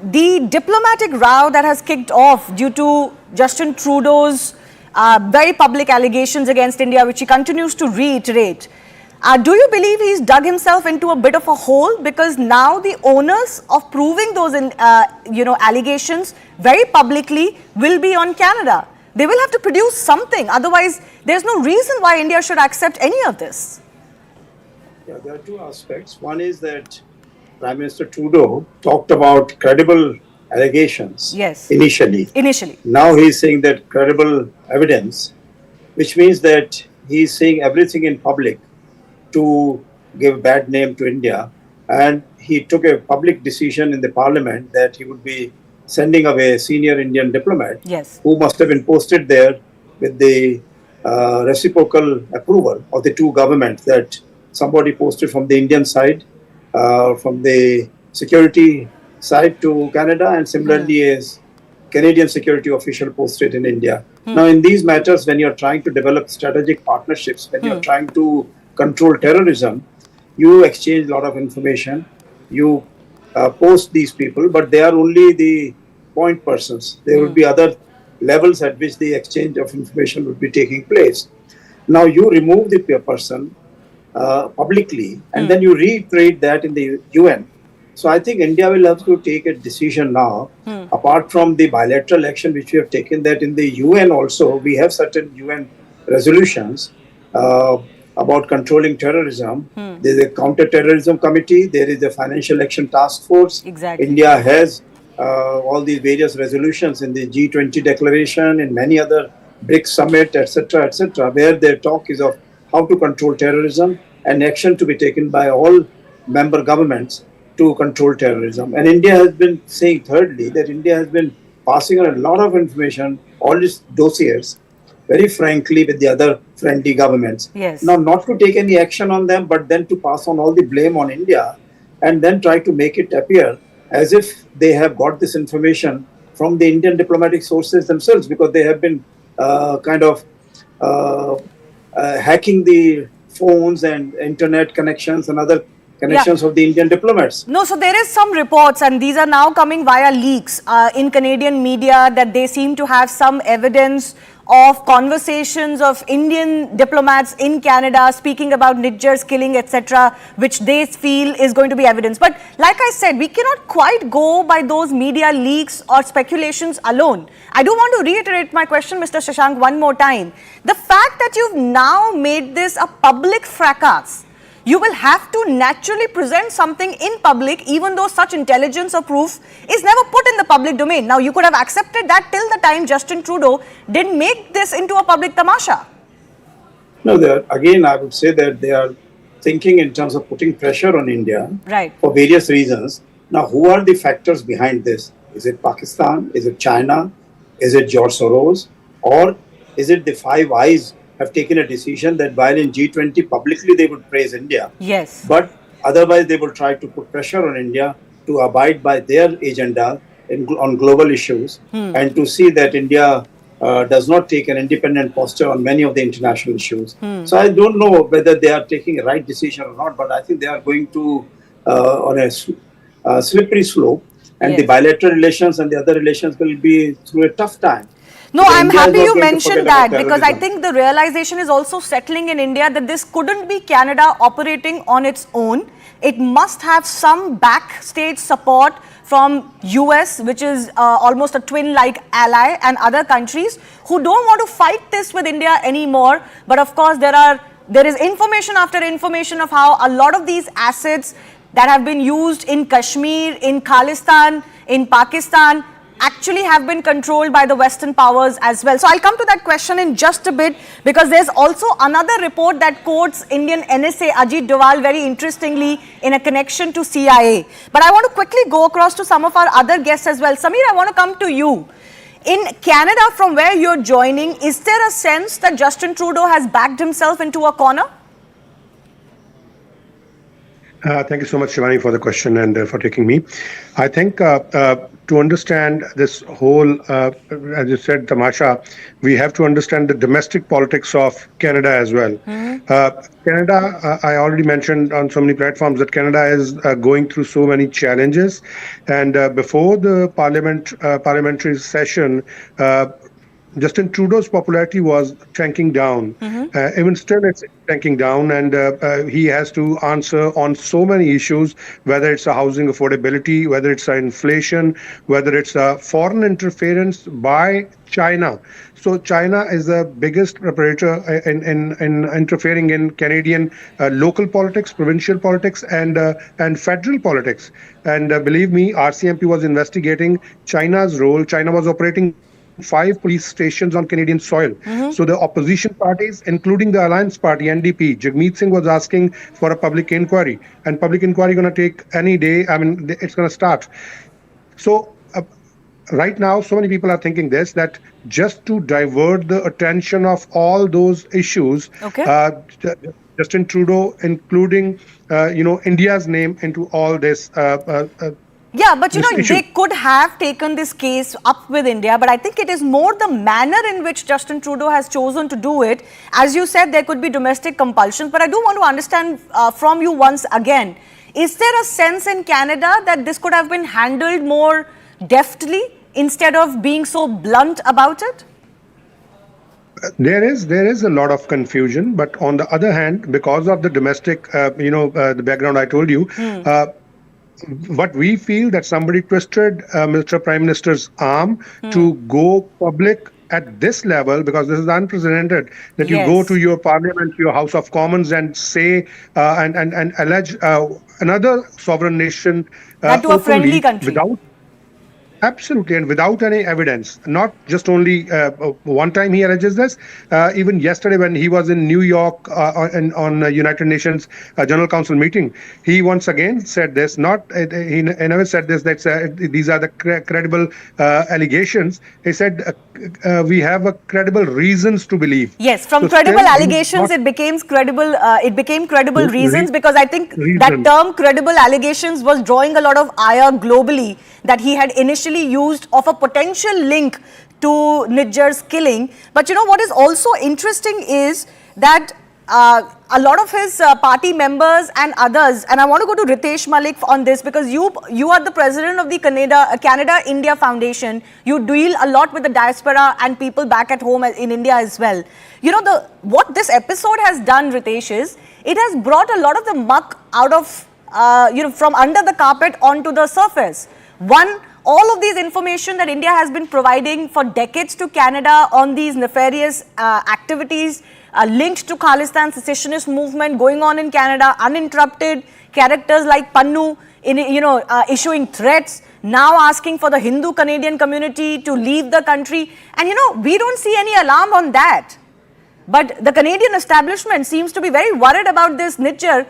the diplomatic row that has kicked off due to Justin Trudeau's very public allegations against India, which he continues to reiterate, do you believe he's dug himself into a bit of a hole? Because now the onus of proving those allegations very publicly will be on Canada. They will have to produce something. Otherwise, there's no reason why India should accept any of this. Yeah, there are two aspects. One is that Prime Minister Trudeau talked about credible allegations initially. Now he's saying that credible evidence, which means that he's saying everything in public to give bad name to India. And he took a public decision in the parliament that he would be sending away a senior Indian diplomat who must have been posted there with the reciprocal approval of the two governments, that somebody posted from the Indian side, from the security side to Canada, and similarly as Canadian security official posted in India. Now, in these matters, when you're trying to develop strategic partnerships, when you're trying to control terrorism, you exchange a lot of information, you post these people, but they are only the point persons. There will be other levels at which the exchange of information would be taking place. Now, you remove the person publicly, and then you reiterate that in the UN. So I think India will have to take a decision now, apart from the bilateral action which we have taken, that in the UN also, we have certain UN resolutions about controlling terrorism. There is a counter-terrorism committee, there is a financial action task force. India has all these various resolutions in the G20 declaration, in many other BRICS summit, etc., where their talk is of how to control terrorism and action to be taken by all member governments to control terrorism. And India has been saying, thirdly, that India has been passing on a lot of information, all these dossiers, very frankly, with the other friendly governments. Now, not to take any action on them, but then to pass on all the blame on India, and then try to make it appear as if they have got this information from the Indian diplomatic sources themselves, because they have been hacking the phones and internet connections and other connections of the Indian diplomats. No, so there is some reports, and these are now coming via leaks in Canadian media, that they seem to have some evidence of conversations of Indian diplomats in Canada speaking about Nijjar's killing, etc., which they feel is going to be evidence. But like I said, we cannot quite go by those media leaks or speculations alone. I do want to reiterate my question, Mr. Shashank, one more time. The fact that you've now made this a public fracas, you will have to naturally present something in public, even though such intelligence or proof is never put in the public domain. Now, you could have accepted that till the time Justin Trudeau didn't make this into a public tamasha. No, again, I would say that they are thinking in terms of putting pressure on India for various reasons. Now, who are the factors behind this? Is it Pakistan? Is it China? Is it George Soros? Or is it the Five Eyes have taken a decision that while in G20 publicly they would praise India, but otherwise they will try to put pressure on India to abide by their agenda on global issues and to see that India does not take an independent posture on many of the international issues. So I don't know whether they are taking a right decision or not, but I think they are going to on a slippery slope, and the bilateral relations and the other relations will be through a tough time. No, I'm happy you mentioned that, because I think the realization is also settling in India that this couldn't be Canada operating on its own. It must have some backstage support from US, which is almost a twin-like ally, and other countries who don't want to fight this with India anymore. But of course, there is information after information of how a lot of these assets that have been used in Kashmir, in Khalistan, in Pakistan, actually have been controlled by the Western powers as well. So I'll come to that question in just a bit, because there's also another report that quotes Indian NSA Ajit Doval very interestingly in a connection to CIA. But I want to quickly go across to some of our other guests as well. Samir, I want to come to you. In Canada, from where you're joining, is there a sense that Justin Trudeau has backed himself into a corner? Thank you so much, Shivani, for the question and for taking me. I think to understand this whole, as you said, tamasha, we have to understand the domestic politics of Canada as well. Canada, I already mentioned on so many platforms that Canada is going through so many challenges, and before the parliamentary session, Justin Trudeau's popularity was tanking down. Even still, it's tanking down, and he has to answer on so many issues, whether it's a housing affordability, whether it's inflation, whether it's a foreign interference by China. So China is the biggest operator in interfering in Canadian local politics, provincial politics, and federal politics. And believe me, RCMP was investigating China's role. China was operating 5 police stations on Canadian soil. So the opposition parties, including the Alliance Party, NDP, Jagmeet Singh was asking for a public inquiry, and public inquiry going to take any day. I mean, it's going to start. So right now, so many people are thinking this, that just to divert the attention of all those issues, Justin Trudeau, including India's name into all this. Yeah, but they could have taken this case up with India, but I think it is more the manner in which Justin Trudeau has chosen to do it. As you said, there could be domestic compulsions, but I do want to understand from you once again, is there a sense in Canada that this could have been handled more deftly instead of being so blunt about it? There is a lot of confusion, but on the other hand, because of the domestic, the background I told you, what we feel that somebody twisted Mr. Prime Minister's arm to go public at this level, because this is unprecedented, that you go to your parliament, your House of Commons, and say and allege another sovereign nation that to a friendly country. Absolutely, and without any evidence. Not just only one time he alleges this. Even yesterday, when he was in New York on United Nations General Council meeting, he once again said this. He never said this. That these are the credible allegations. He said we have credible reasons to believe. Yes, from credible allegations, it became credible. It became credible reasons, because I think that term "credible allegations" was drawing a lot of ire globally, that he had initially used of a potential link to Nijjar's killing. But what is also interesting is that a lot of his party members and others, and I want to go to Ritesh Malik on this, because you are the president of the Canada-India Foundation. You deal a lot with the diaspora and people back at home in India as well. What this episode has done, Ritesh, is it has brought a lot of the muck out of, from under the carpet onto the surface. All of these information that India has been providing for decades to Canada on these nefarious activities linked to Khalistan secessionist movement going on in Canada, uninterrupted, characters like Pannu issuing threats, now asking for the Hindu Canadian community to leave the country. And we don't see any alarm on that. But the Canadian establishment seems to be very worried about this Nijjar